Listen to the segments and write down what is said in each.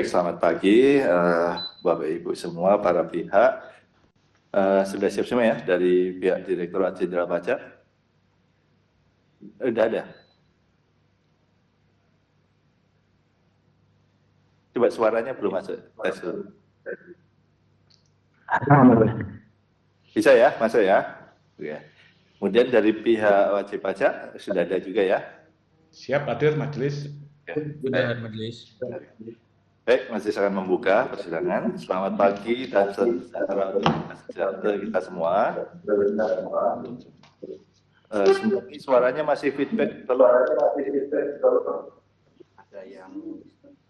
Baik, selamat pagi Bapak Ibu semua, para pihak. Sudah siap semua ya dari pihak Direktorat Jenderal Pajak? Udah ada? Coba suaranya belum masuk. Tes dulu. Bisa ya, masuk ya? Oke. Kemudian dari pihak wajib pajak sudah ada juga ya? Siap hadir majelis. Sudah majelis. Baik, majelis akan membuka persidangan. Selamat pagi dan sejahtera kita semua. Suaranya masih feedback kalau ada yang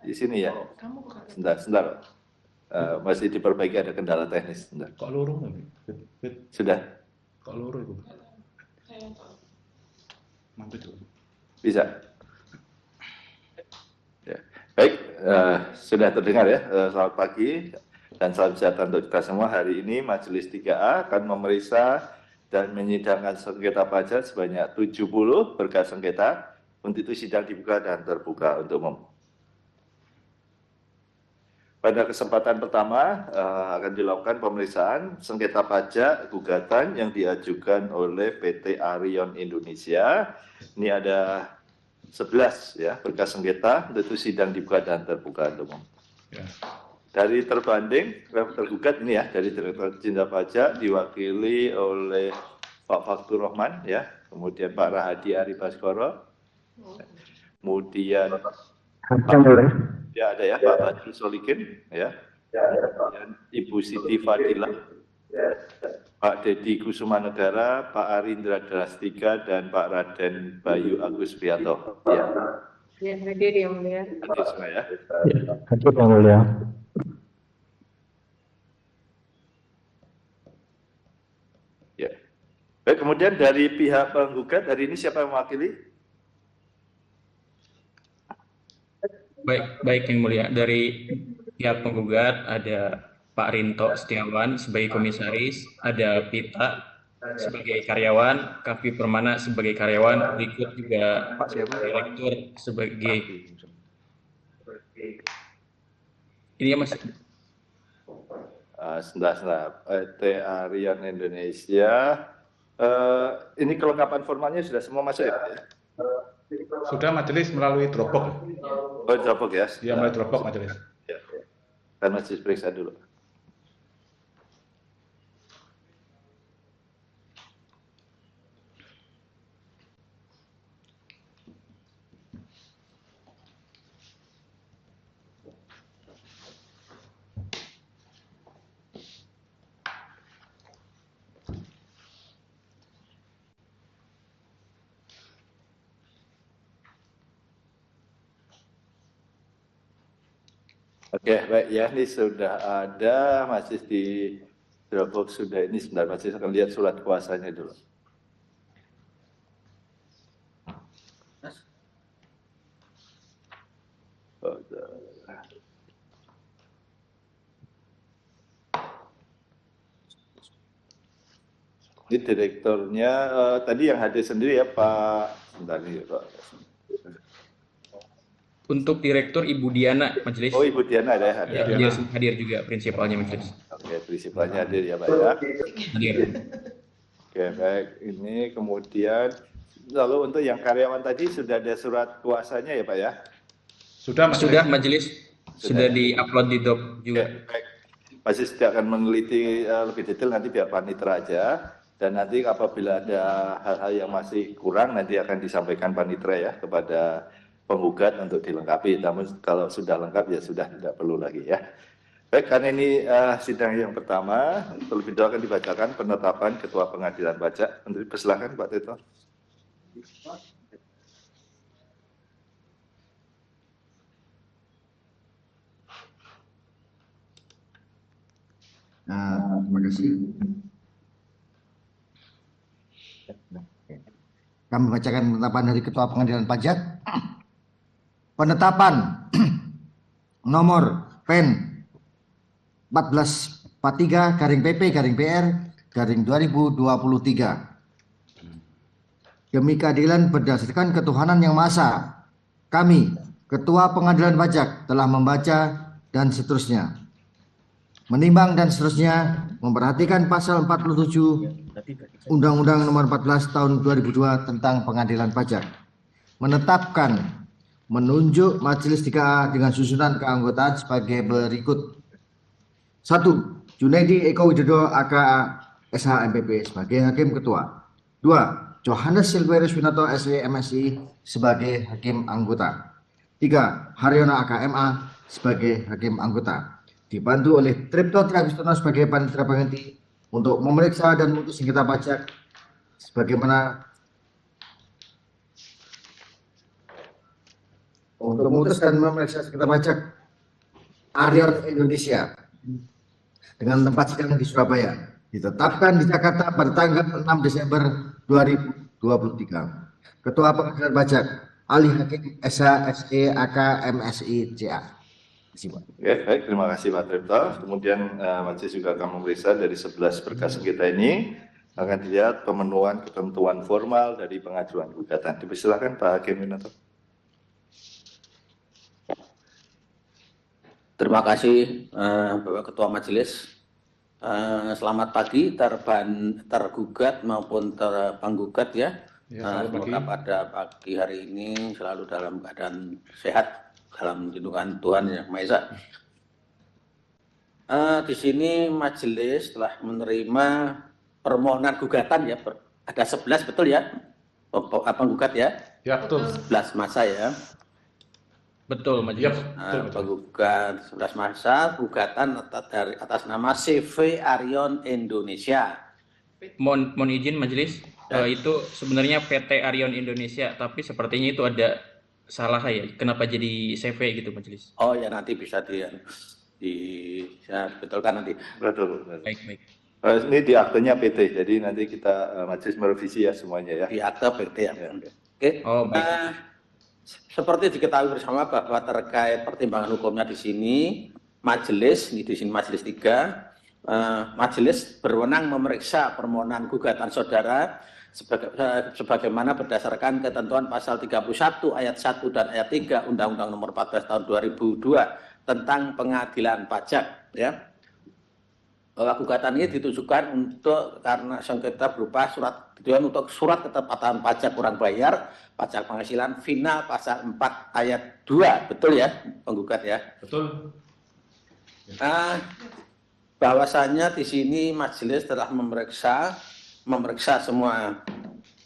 di sini ya. Sebentar. Masih diperbaiki, ada kendala teknis. Sebentar. Kok lurung? Sudah. Kok lurung itu? Mampir dulu. Bisa. Ya. Baik, sudah terdengar ya. Selamat pagi dan salam sejahtera untuk kita semua. Hari ini Majelis 3A akan memeriksa dan menyidangkan sengketa pajak sebanyak 70 berkas sengketa. Untuk itu sidang dibuka dan terbuka untuk umum. Pada kesempatan pertama akan dilakukan pemeriksaan sengketa pajak gugatan yang diajukan oleh PT Arion Indonesia. Ini ada 11 ya berkas sengketa, tentu sidang dibuka dan terbuka untuk umum. Ya. Dari tergugat ini ya, dari Direktorat Jenderal Pajak diwakili oleh Pak Faktur Rahman ya, kemudian Pak Rahadi Ari Baskoro, kemudian ya ada ya Pak Badrul Solikin ya, kemudian Ibu Siti Fadilah, Pak Dedi Kusuma Negara, Pak Arindra Drastika, dan Pak Raden Bayu Agus Priyanto. Ya. Ya, hadir yang mulia. Hadir semua ya. Hadir yang mulia. Ya. Baik, kemudian dari pihak penggugat hari ini siapa yang mewakili? Baik yang mulia. Dari pihak penggugat ada Pak Rinto Setiawan sebagai komisaris, ada Pita sebagai karyawan, Kavi Permana sebagai karyawan, berikut juga Pak Direktur sebagai ini ya Mas. Sebentar. PT Arion Indonesia. Ini kelengkapan formalnya sudah semua masuk ya? Sudah majelis melalui Dropbox. Oh, Dropbox ya? Ya, melalui Dropbox majelis. Ya. Kan majelis periksa dulu. Oke, baik ya, ini sudah ada, masih di Dropbox sudah ini, sebentar masih akan lihat surat kuasanya dulu. Ini direkturnya, tadi yang hadir sendiri ya Pak, sebentar nih Pak. Untuk Direktur Ibu Diana majelis. Oh, Ibu Diana ada ya? Ya, dia hadir juga prinsipalnya majelis. Oke, prinsipalnya hadir ya Pak ya. Hadir. Oke, baik. Ini kemudian, lalu untuk yang karyawan tadi sudah ada surat kuasanya ya Pak ya? Sudah majelis. Sudah di-upload di doc juga. Oke, baik. Masih tidak akan meneliti lebih detail, nanti biar Panitra aja. Dan nanti apabila ada hal-hal yang masih kurang, nanti akan disampaikan Panitra ya kepada penggugat untuk dilengkapi. Namun kalau sudah lengkap ya sudah tidak perlu lagi ya. Baik, karena ini sidang yang pertama, terlebih dahulu akan dibacakan penetapan Ketua Pengadilan Pajak. Menteri, persilakan Pak Tito. Terima kasih. Kami membacakan penetapan dari Ketua Pengadilan Pajak. Penetapan nomor PEN 1443/PP/PR/2023 demi keadilan berdasarkan ketuhanan yang Maha Esa. Kami, Ketua Pengadilan Pajak, telah membaca dan seterusnya. Menimbang dan seterusnya, memperhatikan pasal 47 Undang-Undang Nomor 14 Tahun 2002 tentang Pengadilan Pajak. Menetapkan, menunjuk Majelis 3A dengan susunan keanggotaan sebagai berikut. 1. Junaidi Eko Widodo aka SH MPP sebagai Hakim Ketua. 2. Johannes Silverus Winoto SW MSI sebagai Hakim Anggota. 3. Haryono aka MA sebagai Hakim Anggota. Dibantu oleh Tripto Triagustono sebagai Panitera Pengganti untuk memeriksa dan memutus sengketa pajak sebagaimana untuk memutus dan memeriksa sengketa pajak Aryon Indonesia dengan tempat sidang di Surabaya ditetapkan di Jakarta pada tanggal 6 Desember 2023. Ketua Pengadilan Pajak Ali Hakim SH SE AK MSI CA. Oke, baik, terima kasih Pak Tripto. Kemudian majelis juga akan memeriksa dari 11 berkas sengketa ini akan dilihat pemenuhan ketentuan formal dari pengajuan gugatan. Dipersilakan Pak Hakim Winoto. Terima kasih Bapak Ketua Majelis. Selamat pagi tergugat maupun terpenggugat ya. Semoga pada pagi hari ini selalu dalam keadaan sehat dalam lindungan Tuhan Yang Maha Esa. Di sini majelis telah menerima permohonan gugatan ya, ada 11 betul ya, penggugat ya? Ya betul. 11 masa ya. Betul, Majelis. Penggugat 11 masa, gugatan atas nama CV Aryon Indonesia. Mohon izin Majelis, itu sebenarnya PT Aryon Indonesia, tapi sepertinya itu ada salah ya. Kenapa jadi CV gitu Majelis? Oh ya, nanti bisa betulkan nanti. Betul. Baik. Ini di aktenya PT, jadi nanti kita majelis merevisi ya semuanya ya. Di akte PT ya. Oke. Oh, baik. Seperti diketahui bersama bahwa terkait pertimbangan hukumnya di sini majelis 3, majelis berwenang memeriksa permohonan gugatan saudara sebagaimana berdasarkan ketentuan pasal 31 ayat 1 dan ayat 3 Undang-Undang Nomor 14 Tahun 2002 tentang Pengadilan Pajak ya. Bahwa gugatan ini ditujukan karena sengketa berupa surat ketepatan pajak kurang bayar, pajak penghasilan final pasal 4 ayat 2. Betul ya penggugat ya? Betul. Bahwasanya di sini majelis telah memeriksa semua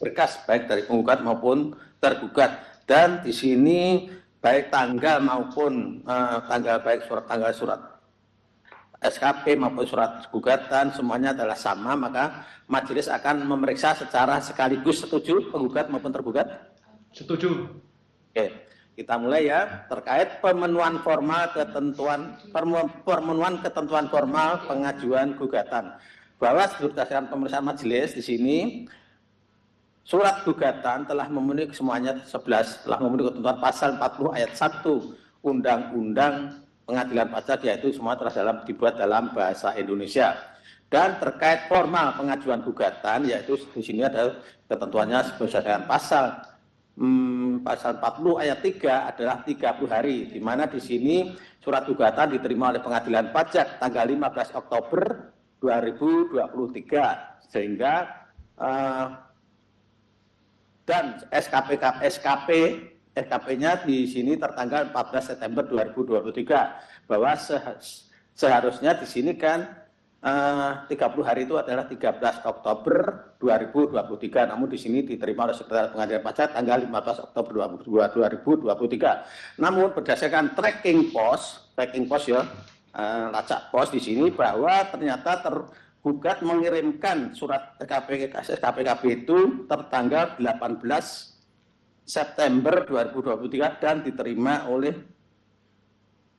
berkas baik dari penggugat maupun tergugat, dan di sini baik tanggal maupun surat SKP maupun surat gugatan semuanya adalah sama, maka majelis akan memeriksa secara sekaligus. Setuju penggugat maupun tergugat? Setuju. Oke, kita mulai ya. Terkait pemenuhan ketentuan formal pengajuan gugatan. Bahwa berdasarkan pemeriksaan majelis di sini surat gugatan telah memenuhi semuanya 11, telah memenuhi ketentuan pasal 40 ayat 1 Undang-Undang Pengadilan Pajak, yaitu semua telah dibuat dalam bahasa Indonesia. Dan terkait formal pengajuan gugatan, yaitu di sini ada ketentuannya berdasarkan pasal 40 ayat 3 adalah 30 hari, di mana di sini surat gugatan diterima oleh Pengadilan Pajak tanggal 15 Oktober 2023, sehingga dan SKP-nya di sini tertanggal 14 September 2023, bahwa seharusnya di sini kan 30 hari itu adalah 13 Oktober 2023, namun di sini diterima oleh Sekretariat Pengadilan Pajak tanggal 15 Oktober 2023. Namun berdasarkan tracking pos ya, lacak pos di sini, bahwa ternyata tergugat mengirimkan surat SKPKB itu tertanggal 18 September 2023 dan diterima oleh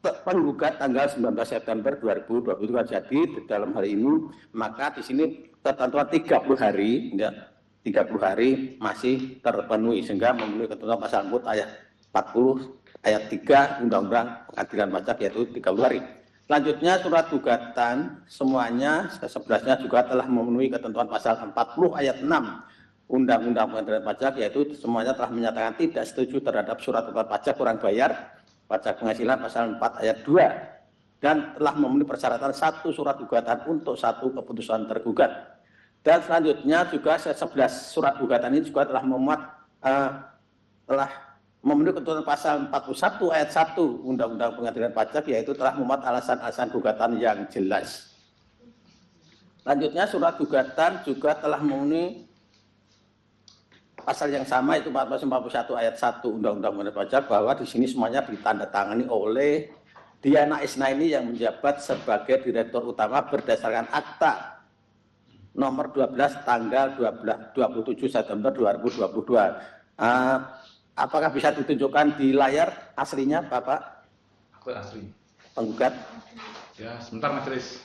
penggugat tanggal 19 September 2023. Jadi dalam hal ini maka di sini ketentuan 30 hari ya, 30 hari masih terpenuhi sehingga memenuhi ketentuan pasal 4 ayat 40 ayat 3 Undang-Undang Pengadilan Pajak, yaitu 30 hari. Selanjutnya surat gugatan semuanya 11-nya juga telah memenuhi ketentuan pasal 40 ayat 6 Undang-Undang Pengadilan Pajak, yaitu semuanya telah menyatakan tidak setuju terhadap surat ketepatan pajak kurang bayar, pajak penghasilan pasal 4 ayat 2 dan telah memenuhi persyaratan satu surat gugatan untuk satu keputusan tergugat. Dan selanjutnya juga 11 surat gugatan ini juga telah memenuhi ketentuan pasal 41 ayat 1 Undang-Undang Pengadilan Pajak, yaitu telah memuat alasan-alasan gugatan yang jelas. Selanjutnya surat gugatan juga telah memenuhi pasal yang sama, itu 41 ayat 1 Undang-Undang Pengadilan Pajak, bahwa di sini semuanya ditandatangani oleh Diana Isnaini yang menjabat sebagai Direktur Utama berdasarkan akta nomor 12 tanggal 27 September 2022. Apakah bisa ditunjukkan di layar aslinya, Bapak? Akte asli. Penggugat. Ya, sebentar majelis.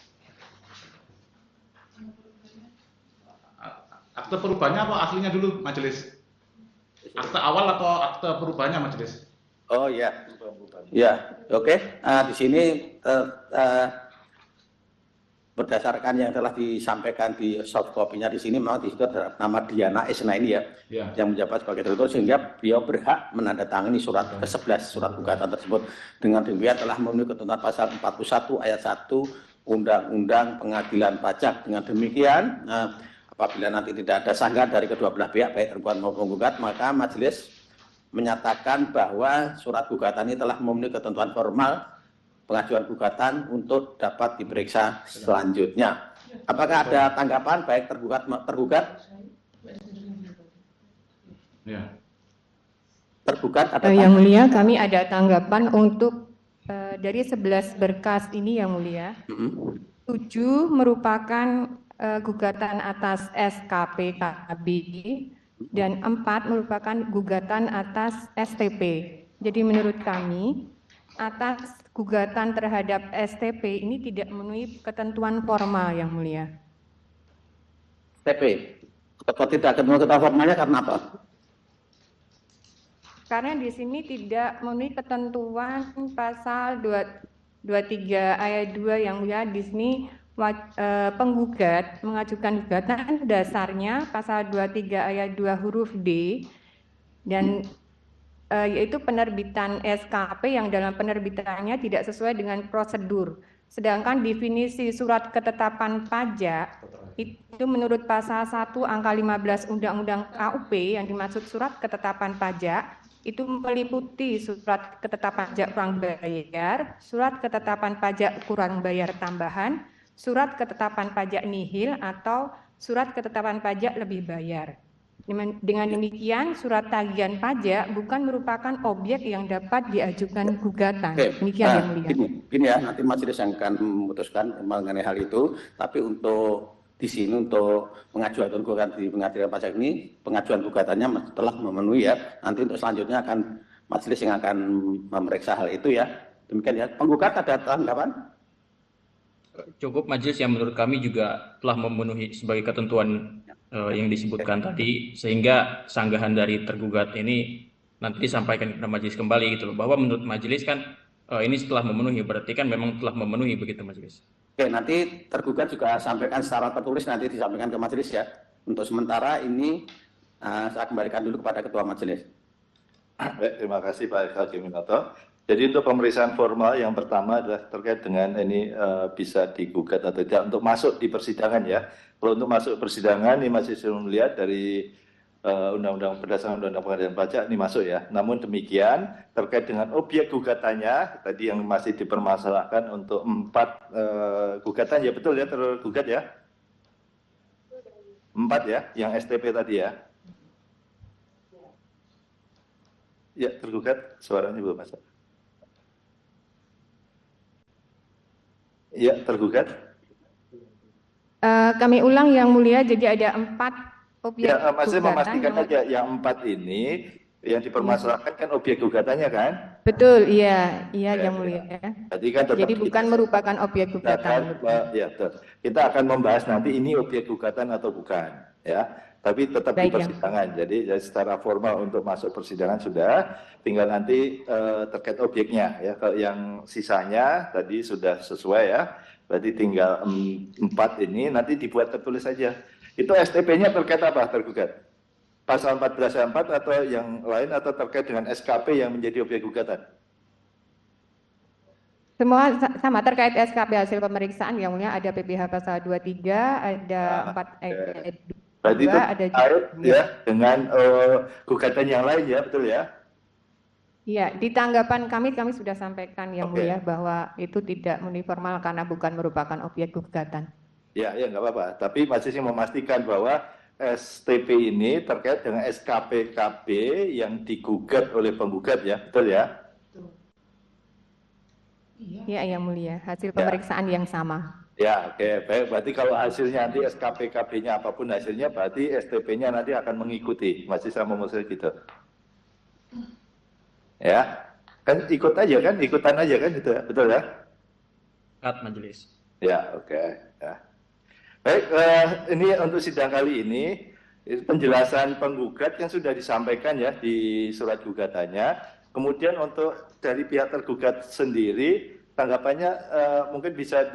Akte perubahannya apa aslinya dulu majelis? Akte awal atau akte perubahannya majelis? Oh ya, ya, oke. Di sini berdasarkan yang telah disampaikan di soft copy-nya di sini, memang di situ ada nama Diana Isnaini ya, yang menjabat sebagai direktur, sehingga beliau berhak menandatangani surat ke-11 surat gugatan tersebut. Dengan demikian telah memenuhi ketentuan pasal 41 ayat 1 Undang-Undang Pengadilan Pajak. Dengan demikian, apabila nanti tidak ada sanggahan dari kedua belah pihak, baik tergugat maupun penggugat, maka majelis menyatakan bahwa surat gugatan ini telah memenuhi ketentuan formal pengajuan gugatan untuk dapat diperiksa selanjutnya. Apakah ada tanggapan baik tergugat? Ya. Tergugat ada Yang Mulia, kami ada tanggapan untuk dari 11 berkas ini, Yang Mulia. 7 merupakan gugatan atas SKP KB dan 4 merupakan gugatan atas STP. Jadi menurut kami, atas gugatan terhadap STP ini tidak memenuhi ketentuan formal, Yang Mulia. STP. Kalau tidak ketemu ketentuan formalnya karena apa? Karena di sini tidak memenuhi ketentuan pasal 23 ayat 2, Yang Mulia. Di sini penggugat mengajukan gugatan dasarnya pasal 23 ayat 2 huruf D, dan yaitu penerbitan SKP yang dalam penerbitannya tidak sesuai dengan prosedur. Sedangkan definisi surat ketetapan pajak itu menurut pasal 1 angka 15 Undang-Undang KUP, yang dimaksud surat ketetapan pajak itu meliputi surat ketetapan pajak kurang bayar, surat ketetapan pajak kurang bayar tambahan, surat ketetapan pajak nihil, atau surat ketetapan pajak lebih bayar. Dengan demikian, surat tagihan pajak bukan merupakan objek yang dapat diajukan gugatan. Demikian, Yang Mulia. Gini ya, nanti majelis yang akan memutuskan mengenai hal itu. Tapi untuk di sini untuk pengajuan gugatan di pengadilan pajak ini, pengajuan gugatannya telah memenuhi ya. Nanti untuk selanjutnya akan majelis yang akan memeriksa hal itu ya. Demikian ya. Penggugat ada tanggapan? Cukup majelis, yang menurut kami juga telah memenuhi sebagai ketentuan yang disebutkan tadi, sehingga sanggahan dari tergugat ini nanti disampaikan kepada majelis kembali gitu loh, bahwa menurut majelis kan ini setelah memenuhi, berarti kan memang telah memenuhi, begitu majelis. Oke, nanti tergugat juga sampaikan secara tertulis, nanti disampaikan ke majelis ya. Untuk sementara ini saya kembalikan dulu kepada ketua majelis. Baik, terima kasih Pak Hakim Winoto. Jadi untuk pemeriksaan formal yang pertama adalah terkait dengan ini bisa digugat atau tidak untuk masuk di persidangan ya. Kalau untuk masuk persidangan ini masih belum melihat dari Undang-Undang berdasarkan Undang-Undang Pengadilan Pajak ini masuk ya. Namun demikian terkait dengan objek gugatannya tadi yang masih dipermasalahkan untuk 4 gugatan ya, betul ya tergugat ya. 4 ya, yang STP tadi ya. Ya tergugat suaranya belum masuk. Ya tergugat. Kami ulang, Yang Mulia, jadi ada 4 objek ya, masih gugatan. Memastikan aja yang 4 ini yang dipermasalahkan kan objek gugatannya kan? Betul, iya, Yang Mulia. Jadi bukan merupakan objek gugatan. Kita akan membahas nanti ini objek gugatan atau bukan, ya. Tapi tetap di persidangan. Jadi secara formal untuk masuk persidangan sudah, tinggal nanti terkait objeknya, ya. Yang sisanya tadi sudah sesuai ya. Berarti tinggal 4 ini nanti dibuat tertulis saja. Itu STP-nya terkait apa tergugat? Pasal 14 4 atau yang lain atau terkait dengan SKP yang menjadi objek gugatan? Semua sama terkait SKP hasil pemeriksaan yang mulia, ada PPH pasal 23, ada 4 ayat Berarti 2, itu ada terkait juga ya dengan gugatan yang lain ya, betul ya? Iya, di tanggapan kami sudah sampaikan yang Oke. mulia bahwa itu tidak murni formal karena bukan merupakan objek gugatan. Ya, ya nggak apa-apa. Tapi masih memastikan bahwa STP ini terkait dengan SKPKB yang digugat oleh penggugat ya, betul ya? Iya, yang mulia, hasil pemeriksaan yang sama. Ya, oke. Baik, berarti kalau hasilnya nanti SKPKB-nya apapun hasilnya, berarti STP-nya nanti akan mengikuti. Masih sama Muslim gitu. Ya, kan ikut aja kan, ikutan aja kan gitu ya, betul ya? Sepakat majelis. Ya, oke. Ya. Baik, ini untuk sidang kali ini penjelasan penggugat yang sudah disampaikan ya di surat gugatannya. Kemudian untuk dari pihak tergugat sendiri tanggapannya mungkin bisa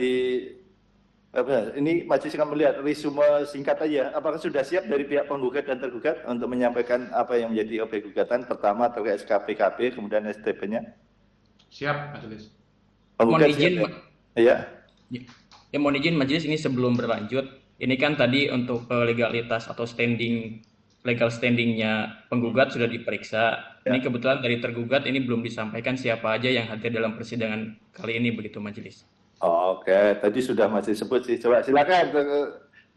ini majelis akan melihat resume singkat aja. Apakah sudah siap dari pihak penggugat dan tergugat untuk menyampaikan apa yang menjadi objek gugatan? Pertama terkait SKPKB, kemudian STP-nya. Siap, majelis. Penggugat Mohon izin, siap ya? Ya, mohon izin majelis, ini sebelum berlanjut, ini kan tadi untuk legalitas atau legal standingnya penggugat sudah diperiksa. Ya. Ini kebetulan dari tergugat ini belum disampaikan siapa aja yang hadir dalam persidangan kali ini, begitu majelis. Oke, tadi sudah masih sebut sih. Coba silakan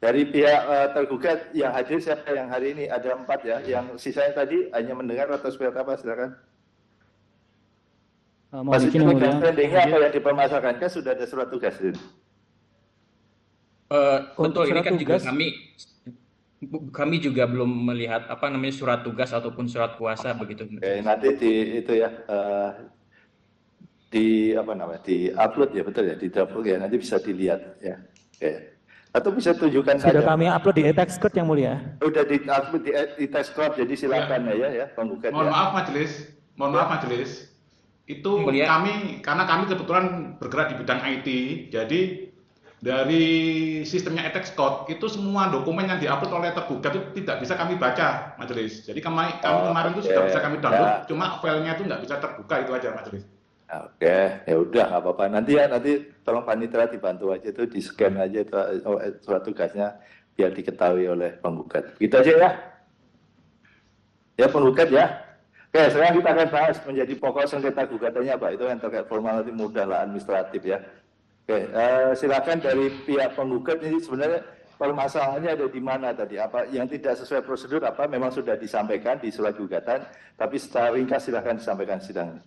dari pihak tergugat yang hadir siapa yang hari ini? Ada 4 ya. Yang sisanya tadi hanya mendengar atau seperti apa? Silakan. Maksudnya legal standingnya apa yang dipermasalahkan? Kan sudah ada surat tugas. Betul, ini kan juga kami juga belum melihat surat tugas ataupun surat kuasa begitu. Oke, nanti di upload ya, betul ya, di upload ya, nanti bisa dilihat ya. Oke. Atau bisa tunjukkan Sudah saja. kami upload di e-text code yang mulia. Udah di upload di text code, jadi silakan ya penggugat. Mohon ya. maaf majelis. Itu Mulia. karena kami kebetulan bergerak di bidang IT, jadi dari sistemnya e-text code itu semua dokumen yang diupload oleh tergugat itu tidak bisa kami baca, majelis. Jadi kami kemarin itu sudah bisa kami download, cuma filenya itu nggak bisa terbuka, itu aja, majelis. Oke, ya udah nggak apa-apa. Nanti tolong panitera dibantu aja itu, di scan aja itu surat tugasnya biar diketahui oleh penggugat. Gitu aja ya. Ya penggugat ya. Oke, sekarang kita akan bahas menjadi pokok sengketa gugatannya Pak. Itu yang terkait formal nanti mudah lah administratif ya. Oke, silakan dari pihak penggugat ini sebenarnya permasalahannya ada di mana tadi? Apa yang tidak sesuai prosedur apa memang sudah disampaikan di surat gugatan, tapi secara ringkas silakan disampaikan sidang.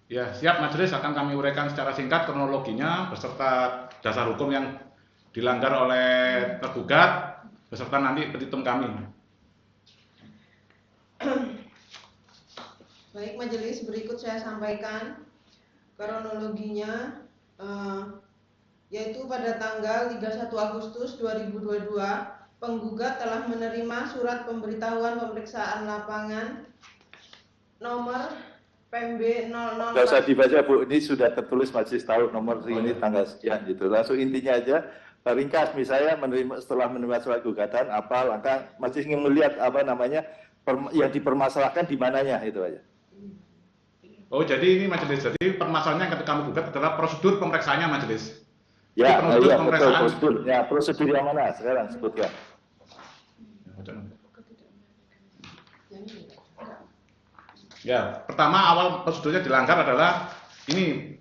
Ya, siap majelis, akan kami uraikan secara singkat kronologinya beserta dasar hukum yang dilanggar oleh tergugat beserta nanti petitum kami. Baik majelis, berikut saya sampaikan kronologinya, yaitu pada tanggal 31 Agustus 2022 penggugat telah menerima surat pemberitahuan pemeriksaan lapangan nomor PMB 00. Nggak usah dibaca Bu, ini sudah tertulis majelis tahu nomor ini tanggal sekian gitu. Langsung intinya aja, ringkas misalnya setelah menerima surat gugatan apa langkah majelis ingin melihat yang dipermasalahkan di mananya itu aja. Oh, jadi ini majelis, jadi permasalahannya yang kami gugat adalah prosedur pemeriksaannya majelis. Ya, prosedur betul prosedur. Ya, prosedur yang mana sekarang sebutkan. Ya, pertama awal prosedurnya dilanggar adalah ini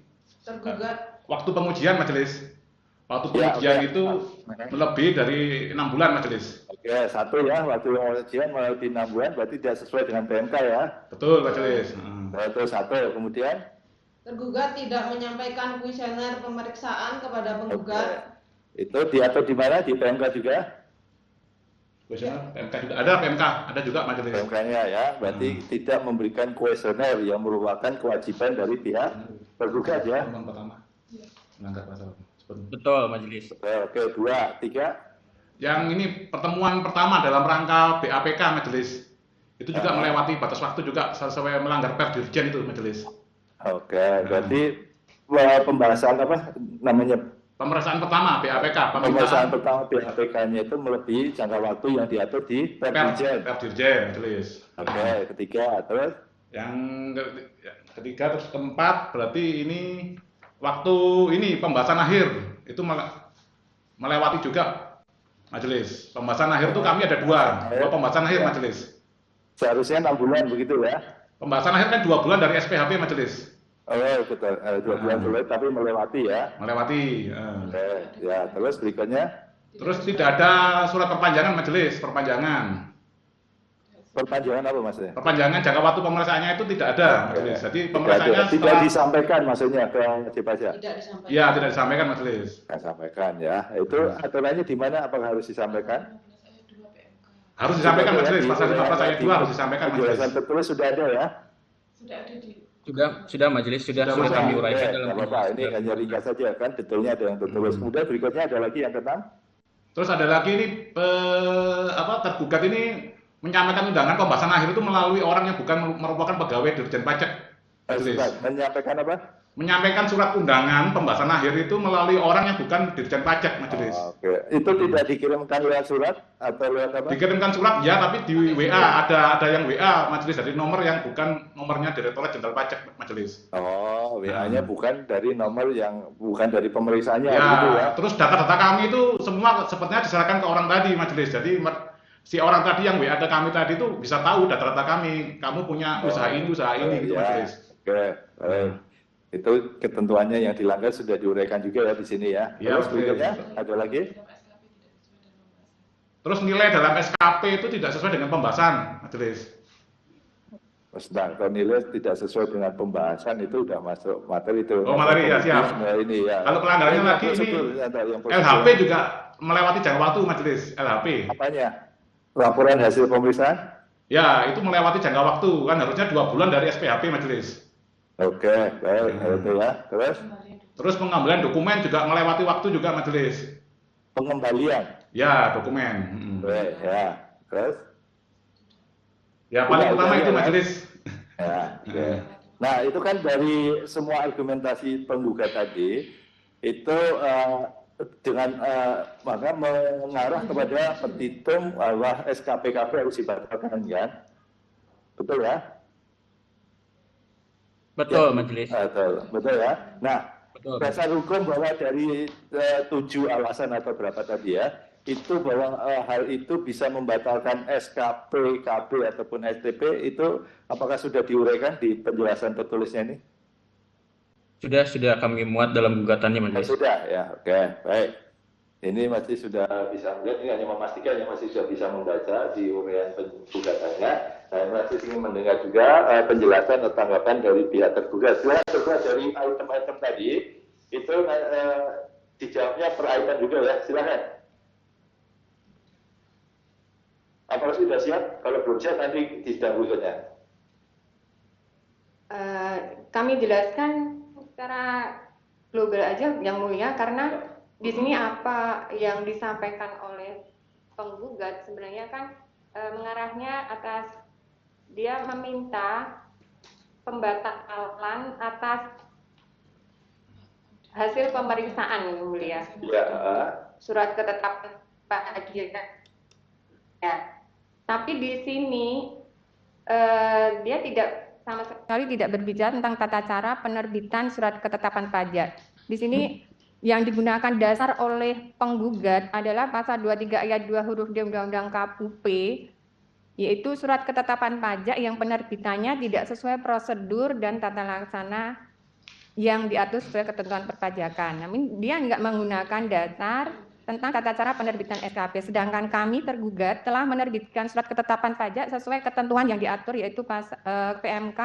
Tergugat waktu pengujian majelis. Waktu pengujian itu melebihi dari 6 bulan majelis. Oke, satu ya, waktu pengujian melebihi 6 bulan berarti tidak sesuai dengan PMK ya. Betul majelis. Itu satu, kemudian tergugat tidak menyampaikan kuesioner pemeriksaan kepada penggugat. Itu diatur di mana? Di PMK juga? PMK juga ada, PMK ada juga majelis. PMK-nya ya, berarti tidak memberikan kuesioner yang merupakan kewajiban dari pihak tergugat ya. Pertama, melanggar pasal. Betul majelis. Oke, 2, 3. Yang ini pertemuan pertama dalam rangka BAPK majelis. Itu juga melewati batas waktu juga sesuai melanggar Perdirjen itu majelis. Oke, berarti pembahasan apa namanya? Pemeriksaan pertama BAPK, pemeriksaan pertama BAPK-nya itu melebihi jangka waktu yang diatur di Perdirjen. Perdirjen, majelis. Oke, ketiga terus yang ketiga terus keempat berarti ini waktu ini pembahasan akhir itu melewati juga majelis. Pembahasan akhir itu kami ada dua pembahasan akhir majelis. Seharusnya 6 bulan begitu ya. Pembahasan akhir kan 2 bulan dari SPHP majelis. Oh betul, 2 bulan dulu tapi melewati ya. Melewati. Ya, terus berikutnya. Terus tidak ada surat perpanjangan majelis, perpanjangan. Perpanjangan apa maksudnya? Perpanjangan jangka waktu pemeriksaannya itu tidak ada majelis. Jadi pemeriksaannya tidak disampaikan maksudnya ke wajib pajak. Tidak disampaikan. Iya, tidak disampaikan majelis. Tidak disampaikan ya. Itu aturannya di mana? Apakah harus disampaikan? Harus disampaikan majelis, pasal 15 ayat 2 harus disampaikan majelis. Penjelasan tertulis sudah ada ya? Sudah ada di Sudah majelis sudah kami uraikan dalam Bapak, ini hanya ringkas saja kan, detailnya ada yang tertulis. Kemudian berikutnya ada lagi yang ke-6. Terus ada lagi ini tergugat ini menyampaikan undangan pembahasan akhir itu melalui orang yang bukan merupakan pegawai Dirjen Pajak. Majelis. Menyampaikan apa? Menyampaikan surat undangan pembahasan akhir itu melalui orang yang bukan Dirjen Pajak majelis. Oke. Itu tidak dikirimkan lewat surat atau lewat apa? Dikirimkan surat ya, tapi di WA ada yang WA majelis dari nomor yang bukan nomornya Direktorat Jenderal Pajak majelis. Oh, WA-nya bukan dari nomor yang bukan dari pemeriksaannya Ya, gitu ya. terus data-data kami itu semua sepertinya diserahkan ke orang tadi majelis. Jadi si orang tadi yang WA ke kami tadi itu bisa tahu data-data kami. Kamu punya usaha ini gitu ya. majelis. Oke, baik. Itu ketentuannya yang dilanggar sudah diuraikan juga ya di sini ya. Ya, Terus berikutnya ada lagi? Terus nilai dalam SKP itu tidak sesuai dengan pembahasan majelis. Sedang kalau nilai tidak sesuai dengan pembahasan itu udah masuk materi itu. Oh, materi ya, siap. Ini ya. Kalau pelanggarannya lagi ini LHP juga melewati jangka waktu majelis, LHP. Apanya? Laporan hasil pemeriksaan? Ya, itu melewati jangka waktu, kan harusnya 2 bulan dari SPHP majelis. Oke, baik, itu ya. Terus pengambilan dokumen juga melewati waktu juga majelis. Pengembalian? Ya, dokumen. Baik, ya. Terus? Ya, paling utama itu majelis. Ya, oke. Nah, itu kan dari semua argumentasi penggugat tadi, itu dengan maka mengarah kepada petitum bahwa SKPKP harus dibatalkan kan? Betul ya? Betul, ya, majelis. Betul ya. Nah, betul. Dasar hukum bahwa dari 7 alasan atau berapa tadi ya, itu bahwa hal itu bisa membatalkan SKP, KB ataupun STP itu apakah sudah diuraikan di penjelasan tertulisnya ini? Sudah kami muat dalam gugatannya majelis. Sudah ya, oke, baik. Ini masih sudah bisa melihat, ini hanya memastikan yang masih sudah bisa membaca di uraian gugatannya. Saya masih ingin mendengar juga penjelasan atau tanggapan dari pihak tergugat. Silakan tergugat dari item-item tadi, itu dijawabnya per item juga ya, silakan. Apakah sudah siap? Kalau belum siap nanti di sidang berikutnya. Kami jelaskan secara global aja yang mulia, karena di sini apa yang disampaikan oleh penggugat sebenarnya kan mengarahnya atas dia meminta pembatalan atas hasil pemeriksaan yang mulia. Ya. Surat ketetapan pajak. Ya. Tapi di sini dia tidak sama sekali tidak berbicara tentang tata cara penerbitan surat ketetapan pajak. Di sini yang digunakan dasar oleh penggugat adalah pasal 23 ayat 2 huruf D Undang-Undang KUP, yaitu surat ketetapan pajak yang penerbitannya tidak sesuai prosedur dan tata laksana yang diatur sesuai ketentuan perpajakan. Namun dia nggak menggunakan dasar tentang tata cara penerbitan SKP, sedangkan kami tergugat telah menerbitkan surat ketetapan pajak sesuai ketentuan yang diatur, yaitu PMK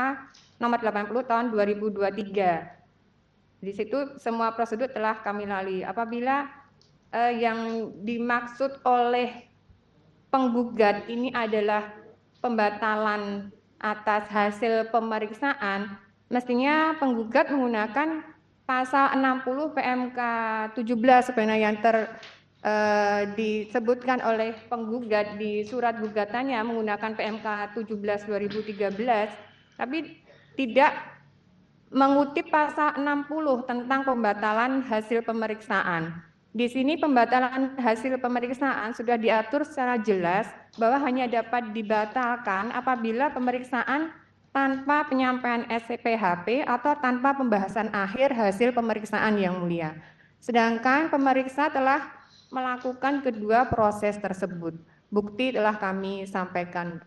nomor 80 tahun 2023. Di situ semua prosedur telah kami lalui. Apabila yang dimaksud oleh penggugat ini adalah pembatalan atas hasil pemeriksaan, mestinya penggugat menggunakan pasal 60 PMK 17 sebenarnya yang disebutkan oleh penggugat di surat gugatannya menggunakan PMK 17 2013, tapi tidak mengutip pasal 60 tentang pembatalan hasil pemeriksaan. Di sini pembatalan hasil pemeriksaan sudah diatur secara jelas bahwa hanya dapat dibatalkan apabila pemeriksaan tanpa penyampaian SPHP atau tanpa pembahasan akhir hasil pemeriksaan yang mulia. Sedangkan pemeriksa telah melakukan kedua proses tersebut. Bukti telah kami sampaikan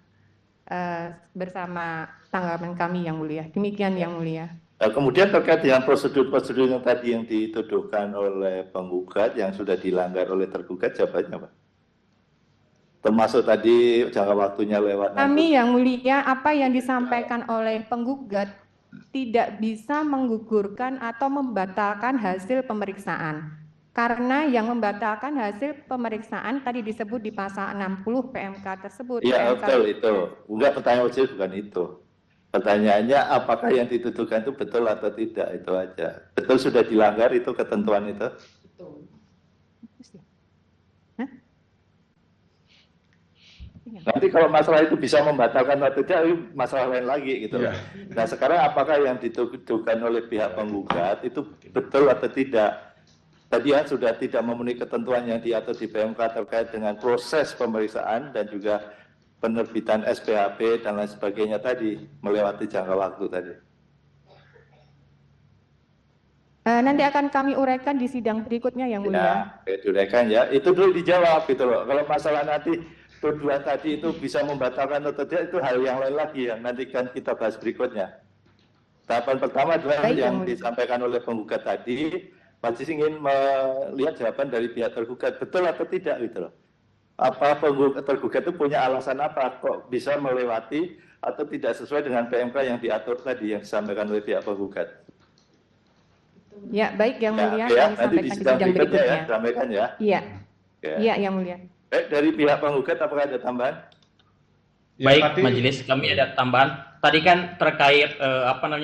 bersama tanggapan kami yang mulia. Demikian yang mulia. Kemudian terkait dengan prosedur-prosedur yang tadi yang dituduhkan oleh penggugat yang sudah dilanggar oleh tergugat, jawabannya Pak? Termasuk tadi jangka waktunya lewat. Kami yang mulia, apa yang disampaikan oleh penggugat tidak bisa menggugurkan atau membatalkan hasil pemeriksaan. Karena yang membatalkan hasil pemeriksaan tadi disebut di pasal 60 PMK tersebut. Iya, PMK betul itu. Enggak, pertanyaan ujian bukan itu. Pertanyaannya apakah yang dituduhkan itu betul atau tidak, itu aja. Betul sudah dilanggar itu ketentuan itu? Betul. Nanti kalau masalah itu bisa membatalkan atau tidak, itu masalah lain lagi gitu. Iya. Nah sekarang apakah yang dituduhkan oleh pihak penggugat itu betul atau tidak? Tadi ya sudah tidak memenuhi ketentuan yang diatur di PMK terkait dengan proses pemeriksaan dan juga penerbitan SPHP dan lain sebagainya tadi, melewati jangka waktu tadi. Nanti akan kami uraikan di sidang berikutnya yang mulia. Ya, diuraikan ya. Itu dulu dijawab gitu loh. Kalau masalah nanti tuduhan tadi itu bisa membatalkan atau tidak, itu hal yang lain lagi yang nanti kan kita bahas berikutnya. Tahapan pertama adalah Baik, yang yang mulia. disampaikan oleh penggugat tadi. Majelis ingin melihat jawaban dari pihak tergugat, betul atau tidak gitu loh. Apa tergugat itu punya alasan apa kok bisa melewati atau tidak sesuai dengan PMK yang diatur tadi yang disampaikan oleh pihak penggugat. Ya, baik yang mulia, ya, kami nanti di sampaikan di sidang sidang berikutnya ya, berikutnya. sampaikan ya. Iya, Ya. iya yang mulia. Baik, dari pihak penggugat apakah ada tambahan? Ya, Baik, tadi- majelis, kami ada tambahan. Tadi kan terkait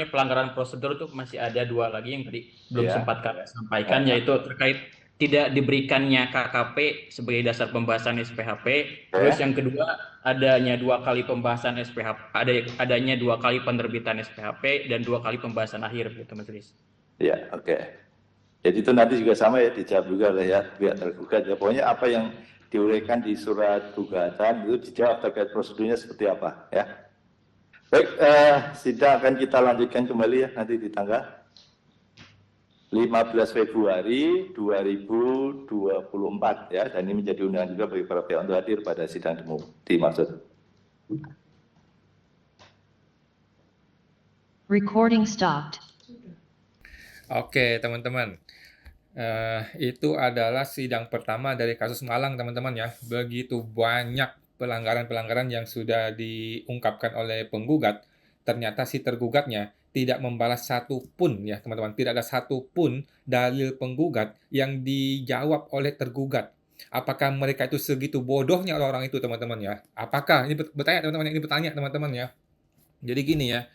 pelanggaran prosedur itu masih ada dua lagi yang tadi belum Ya. sempat kami sampaikan, yaitu terkait tidak diberikannya KKP sebagai dasar pembahasan SPHP. Terus yang kedua, adanya dua kali pembahasan SPHP, adanya dua kali penerbitan SPHP dan dua kali pembahasan akhir, gitu majelis. Ya, oke. Jadi itu nanti juga sama ya, dijawab juga oleh ya pihak tergugat ya. Pokoknya apa yang diuraikan di surat gugatan itu dijawab terkait prosedurnya seperti apa ya. Baik, sidang akan kita lanjutkan kembali ya nanti di tanggal 15 Februari 2024 ya, dan ini menjadi undangan juga bagi para pihak untuk hadir pada sidang dimaksud. Recording stopped. Oke, teman-teman. Itu adalah sidang pertama dari kasus Malang, teman-teman ya. Begitu banyak pelanggaran-pelanggaran yang sudah diungkapkan oleh penggugat. Ternyata si tergugatnya tidak membalas satu pun ya, teman-teman. Tidak ada satu pun dalil penggugat yang dijawab oleh tergugat. Apakah mereka itu segitu bodohnya orang itu, teman-teman ya? Apakah ini bertanya, teman-teman? Ini bertanya, teman-teman ya. Jadi gini ya.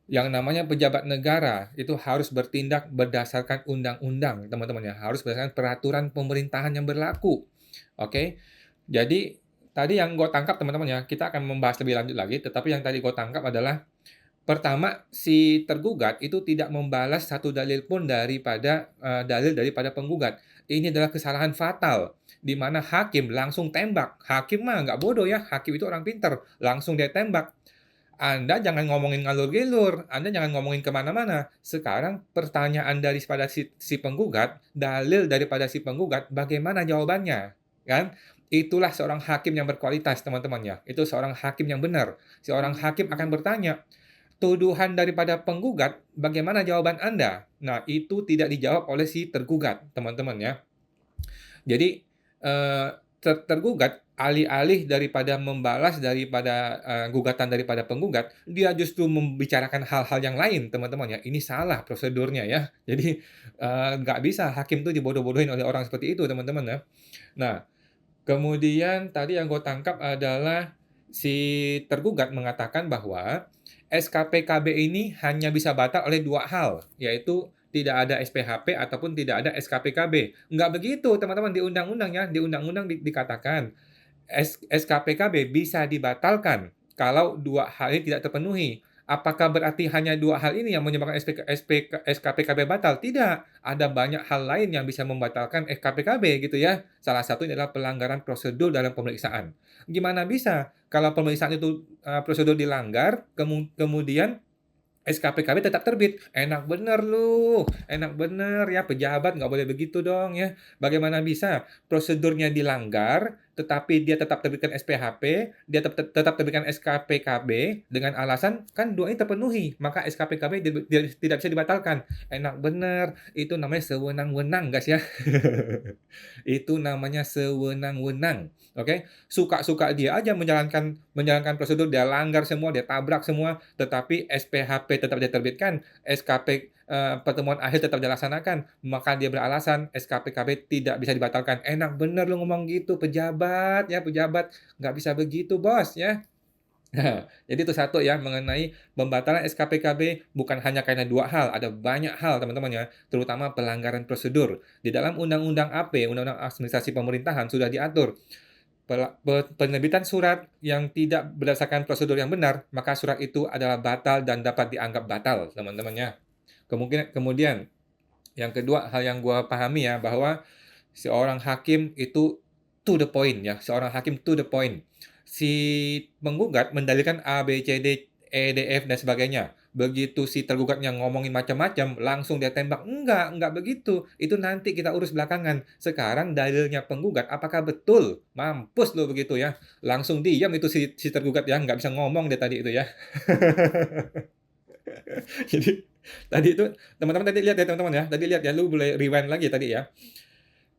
Yang namanya pejabat negara itu harus bertindak berdasarkan undang-undang, teman-teman ya. Harus berdasarkan peraturan pemerintahan yang berlaku. Oke. Jadi tadi yang gue tangkap, teman-teman ya, kita akan membahas lebih lanjut lagi, tetapi yang tadi gue tangkap adalah pertama, si tergugat itu tidak membalas satu dalil pun daripada penggugat. Ini adalah kesalahan fatal, di mana hakim langsung tembak. Hakim mah nggak bodoh ya, hakim itu orang pinter, langsung dia tembak. Anda jangan ngomongin ngalur-ngilur, Anda jangan ngomongin kemana-mana. Sekarang pertanyaan daripada si penggugat, dalil daripada si penggugat, bagaimana jawabannya? Kan? Itulah seorang hakim yang berkualitas, teman-teman ya. Itu seorang hakim yang benar. Seorang hakim akan bertanya, tuduhan daripada penggugat, bagaimana jawaban Anda? Nah, itu tidak dijawab oleh si tergugat, teman-teman ya. Jadi, tergugat alih-alih daripada membalas daripada gugatan daripada penggugat, dia justru membicarakan hal-hal yang lain, teman-teman ya. Ini salah prosedurnya ya. Jadi, nggak bisa hakim itu dibodoh-bodohin oleh orang seperti itu, teman-teman ya. Nah, kemudian tadi yang gue tangkap adalah si tergugat mengatakan bahwa SKPKB ini hanya bisa batal oleh dua hal, yaitu tidak ada SPHP ataupun tidak ada SKPKB. Nggak begitu, teman-teman, di undang-undang ya. Di undang-undang dikatakan SKPKB bisa dibatalkan kalau dua hal ini tidak terpenuhi. Apakah berarti hanya 2 hal ini yang menyebabkan SKPKB batal? Tidak, ada banyak hal lain yang bisa membatalkan SKPKB gitu ya. Salah satunya adalah pelanggaran prosedur dalam pemeriksaan. Gimana bisa kalau pemeriksaan itu prosedur dilanggar, kemudian SKPKB tetap terbit? Enak bener lu, enak bener ya, pejabat nggak boleh begitu dong ya. Bagaimana bisa prosedurnya dilanggar, tetapi dia tetap terbitkan SPHP, dia tetap terbitkan SKPKB dengan alasan kan 2 ini terpenuhi, maka SKPKB tidak bisa dibatalkan. Enak bener, itu namanya sewenang-wenang guys ya. Itu namanya sewenang-wenang, oke? Suka-suka dia aja menjalankan prosedur, dia langgar semua, dia tabrak semua, tetapi SPHP tetap diterbitkan, SKP pertemuan akhir tetap dilaksanakan, maka dia beralasan SKPKB tidak bisa dibatalkan. Enak bener lu ngomong gitu, pejabat ya, pejabat. Nggak bisa begitu, bos ya. Nah, jadi itu satu ya, mengenai pembatalan SKPKB bukan hanya karena 2 hal, ada banyak hal teman-teman ya, terutama pelanggaran prosedur. Di dalam Undang-Undang AP, Undang-Undang Administrasi Pemerintahan sudah diatur penerbitan surat yang tidak berdasarkan prosedur yang benar, maka surat itu adalah batal dan dapat dianggap batal, teman-teman ya. Kemudian yang kedua, hal yang gua pahami ya, bahwa seorang hakim itu to the point ya, seorang hakim to the point. Si penggugat mendalilkan A, B, C, D, E, D, F, dan sebagainya. Begitu si tergugatnya ngomongin macam-macam, langsung dia tembak. Enggak begitu. Itu nanti kita urus belakangan. Sekarang dalilnya penggugat, apakah betul? Mampus lo begitu ya. Langsung diam itu si tergugat ya, nggak bisa ngomong dia tadi itu ya. Jadi tadi itu teman-teman tadi lihat ya teman-teman ya. Tadi lihat ya, lu boleh rewind lagi tadi ya.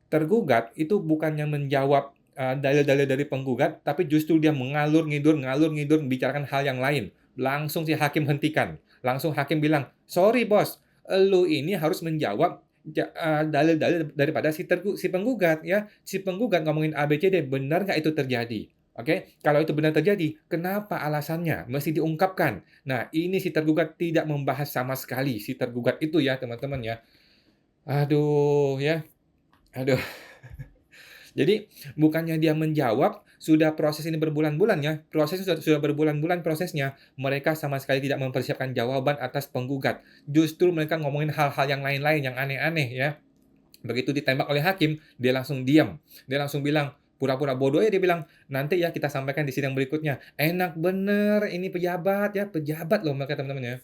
Tergugat itu bukannya menjawab dalil-dalil dari penggugat, tapi justru dia mengalur ngidur, membicarakan hal yang lain. Langsung si hakim hentikan. Langsung hakim bilang, sorry bos, lu ini harus menjawab dalil-dalil daripada si penggugat ya. Si penggugat ngomongin A, B, C, D, benar nggak itu terjadi? Oke, kalau itu benar terjadi, kenapa alasannya? Mesti diungkapkan. Nah, ini si tergugat tidak membahas sama sekali, si tergugat itu ya teman-teman ya. Aduh ya, aduh. Jadi bukannya dia menjawab, sudah proses ini berbulan-bulan ya, prosesnya sudah berbulan-bulan prosesnya, mereka sama sekali tidak mempersiapkan jawaban atas penggugat. Justru mereka ngomongin hal-hal yang lain-lain, yang aneh-aneh ya. Begitu ditembak oleh hakim, dia langsung diam. Dia langsung bilang, pura-pura bodoh ya, dia bilang, nanti ya kita sampaikan di sidang berikutnya. Enak bener, ini pejabat ya, pejabat loh mereka teman-teman ya.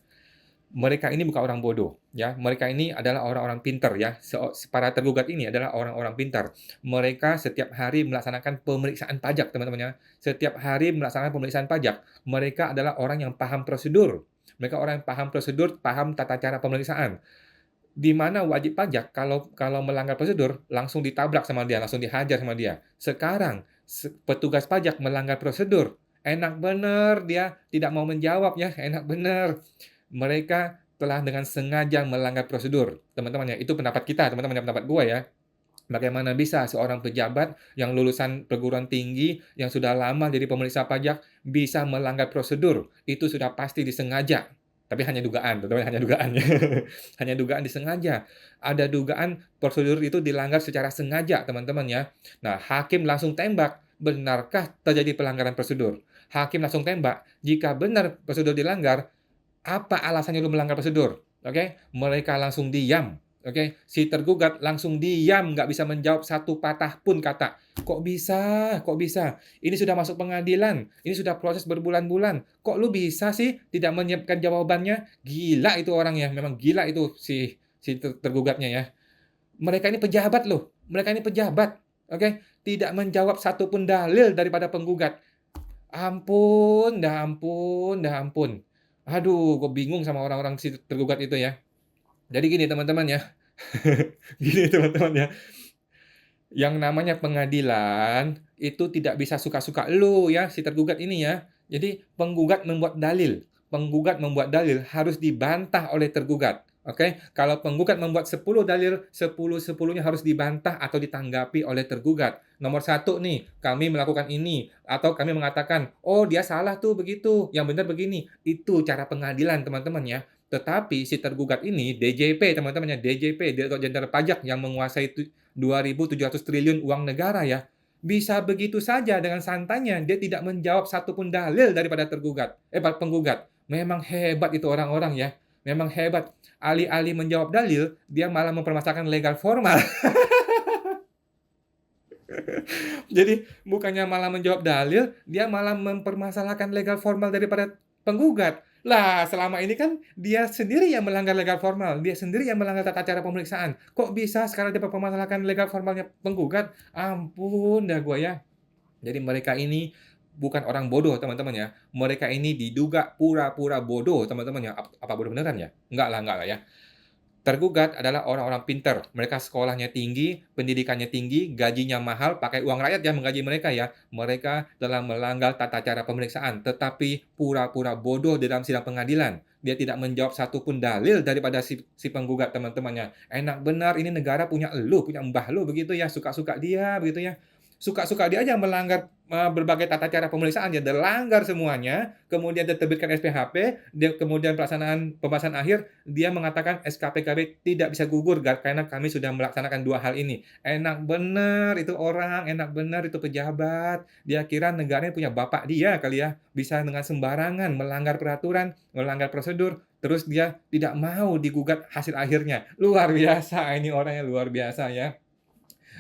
Mereka ini bukan orang bodoh ya, mereka ini adalah orang-orang pintar ya. Para tergugat ini adalah orang-orang pintar. Mereka setiap hari melaksanakan pemeriksaan pajak teman-teman ya. Setiap hari melaksanakan pemeriksaan pajak. Mereka adalah orang yang paham prosedur. Mereka orang yang paham prosedur, paham tata cara pemeriksaan. Di mana wajib pajak kalau melanggar prosedur langsung ditabrak sama dia, langsung dihajar sama dia. Sekarang petugas pajak melanggar prosedur, enak bener dia tidak mau menjawab ya, enak bener. Mereka telah dengan sengaja melanggar prosedur, teman-teman ya. Itu pendapat kita, teman-teman, pendapat gua ya. Bagaimana bisa seorang pejabat yang lulusan perguruan tinggi, yang sudah lama jadi pemeriksa pajak, bisa melanggar prosedur? Itu sudah pasti disengaja. Tapi hanya dugaan, teman-teman, hanya dugaan ya. Hanya dugaan disengaja. Ada dugaan prosedur itu dilanggar secara sengaja, teman-teman ya. Nah, hakim langsung tembak. Benarkah terjadi pelanggaran prosedur? Hakim langsung tembak. Jika benar prosedur dilanggar, apa alasannya lu melanggar prosedur? Oke, mereka langsung diam. Oke, si tergugat langsung diam, nggak bisa menjawab satu patah pun kata. Kok bisa? Kok bisa? Ini sudah masuk pengadilan, ini sudah proses berbulan-bulan. Kok lu bisa sih tidak menyiapkan jawabannya? Gila itu orangnya, memang gila itu si tergugatnya ya. Mereka ini pejabat loh, mereka ini pejabat. Oke, tidak menjawab satu pun dalil daripada penggugat. Ampun, dah ampun. Aduh, gue bingung sama orang-orang si tergugat itu ya. Jadi gini teman-teman ya. Gini teman-teman ya. Yang namanya pengadilan itu tidak bisa suka-suka lu ya, si tergugat ini ya. Jadi penggugat membuat dalil. Penggugat membuat dalil harus dibantah oleh tergugat. Oke, kalau penggugat membuat 10 dalil, 10-10-nya harus dibantah atau ditanggapi oleh tergugat. Nomor 1 nih, kami melakukan ini. Atau kami mengatakan, oh dia salah tuh begitu, yang benar begini. Itu cara pengadilan teman-teman ya. Tetapi si tergugat ini, DJP teman-teman ya, DJP, Direktorat Jenderal Pajak yang menguasai 2.700 triliun uang negara ya. Bisa begitu saja dengan santainya, dia tidak menjawab satupun dalil daripada penggugat. Memang hebat itu orang-orang ya. Memang hebat. Alih-alih menjawab dalil, dia malah mempermasalahkan legal formal. Jadi bukannya malah menjawab dalil, dia malah mempermasalahkan legal formal daripada penggugat. Lah, selama ini kan dia sendiri yang melanggar legal formal, dia sendiri yang melanggar tata cara pemeriksaan. Kok bisa sekarang dia mempermasalahkan legal formalnya penggugat? Ampun dah gua ya. Jadi mereka ini bukan orang bodoh, teman-teman ya. Mereka ini diduga pura-pura bodoh, teman-teman ya. Apa bodoh beneran ya? Enggak lah ya. Tergugat adalah orang-orang pinter. Mereka sekolahnya tinggi, pendidikannya tinggi, gajinya mahal, pakai uang rakyat ya menggaji mereka ya. Mereka telah melanggar tata cara pemeriksaan, tetapi pura-pura bodoh di dalam sidang pengadilan. Dia tidak menjawab satupun dalil daripada si penggugat, teman-temannya. Enak benar, ini negara punya elu, punya mbah lu begitu ya, suka-suka dia begitu ya. Suka-suka dia aja melanggar berbagai tata cara pemeriksaan, dia dilanggar semuanya, kemudian dia terbitkan SPHP, dia kemudian pelaksanaan pembahasan akhir, dia mengatakan SKPKB tidak bisa gugur karena kami sudah melaksanakan dua hal ini. Enak bener itu orang, enak bener itu pejabat. Dia kira negaranya punya bapak dia kali ya, bisa dengan sembarangan melanggar peraturan, melanggar prosedur, terus dia tidak mau digugat hasil akhirnya. Luar biasa, ini orangnya luar biasa ya.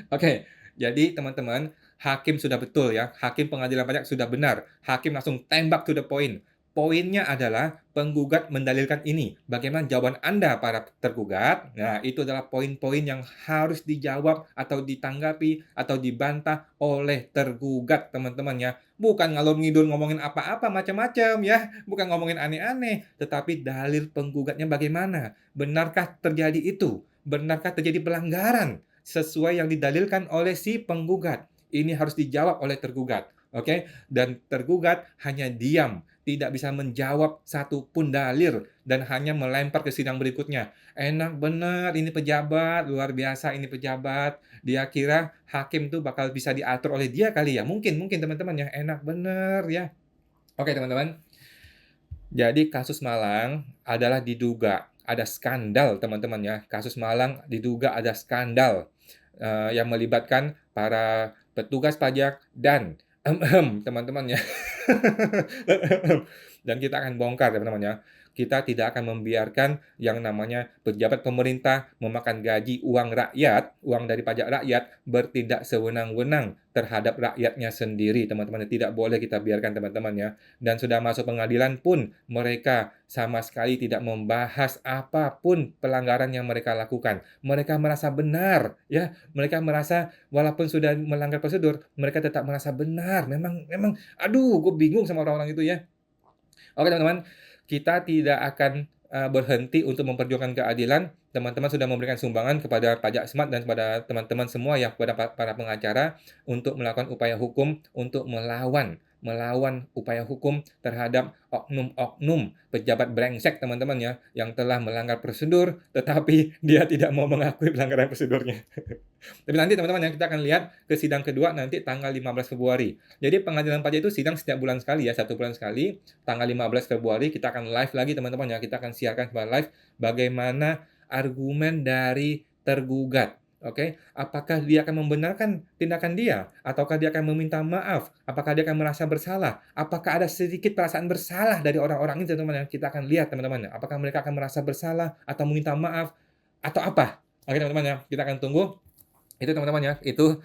Oke. Jadi teman-teman, hakim sudah betul ya, hakim pengadilan pajak sudah benar, hakim langsung tembak to the point. Poinnya adalah penggugat mendalilkan ini. Bagaimana jawaban Anda para tergugat? Nah, itu adalah poin-poin yang harus dijawab atau ditanggapi atau dibantah oleh tergugat, teman-teman ya. Bukan ngalor ngidul ngomongin apa-apa macam-macam ya, bukan ngomongin aneh-aneh, tetapi dalil penggugatnya bagaimana? Benarkah terjadi itu? Benarkah terjadi pelanggaran sesuai yang didalilkan oleh si penggugat? Ini harus dijawab oleh tergugat, oke? Dan tergugat hanya diam, tidak bisa menjawab satu pun dalil dan hanya melempar ke sidang berikutnya. Enak bener, ini pejabat, luar biasa ini pejabat. Dia kira hakim tuh bakal bisa diatur oleh dia kali ya. Mungkin teman-teman ya, enak bener ya. Oke teman-teman. Jadi kasus Malang adalah diduga ada skandal teman-teman ya. Kasus Malang diduga ada skandal yang melibatkan para petugas pajak dan teman-teman ya. Dan kita akan bongkar teman-teman ya. Kita tidak akan membiarkan yang namanya pejabat pemerintah memakan gaji uang rakyat, uang dari pajak rakyat, bertindak sewenang-wenang terhadap rakyatnya sendiri, teman-teman. Tidak boleh kita biarkan, teman-teman ya. Dan sudah masuk pengadilan pun, mereka sama sekali tidak membahas apapun pelanggaran yang mereka lakukan. Mereka merasa benar, ya. Mereka merasa walaupun sudah melanggar prosedur, mereka tetap merasa benar. Memang, aduh, gue bingung sama orang-orang itu ya. Oke, teman-teman. Kita tidak akan berhenti untuk memperjuangkan keadilan. Teman-teman sudah memberikan sumbangan kepada Pajak Smart dan kepada teman-teman semua ya, kepada para pengacara untuk melakukan upaya hukum untuk melawan upaya hukum terhadap oknum-oknum pejabat brengsek teman-teman ya, yang telah melanggar prosedur tetapi dia tidak mau mengakui pelanggaran prosedurnya. Tapi nanti teman-teman ya, kita akan lihat ke sidang kedua nanti tanggal 15 Februari. Jadi pengadilan pajak itu sidang setiap bulan sekali ya, 1 bulan sekali. Tanggal 15 Februari kita akan live lagi teman-teman ya, kita akan siarkan sebuah live bagaimana argumen dari tergugat. Oke, apakah dia akan membenarkan tindakan dia? Ataukah dia akan meminta maaf? Apakah dia akan merasa bersalah? Apakah ada sedikit perasaan bersalah dari orang-orang ini, teman-teman? Kita akan lihat, teman-teman. Apakah mereka akan merasa bersalah atau meminta maaf atau apa? Oke, teman-teman ya, kita akan tunggu. Itu teman-teman ya, itu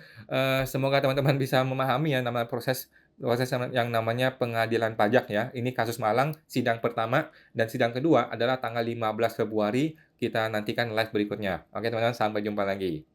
semoga teman-teman bisa memahami ya nama proses yang namanya pengadilan pajak ya. Ini kasus Malang, sidang pertama, dan sidang kedua adalah tanggal 15 Februari. Kita nantikan live berikutnya. Oke teman-teman, sampai jumpa lagi.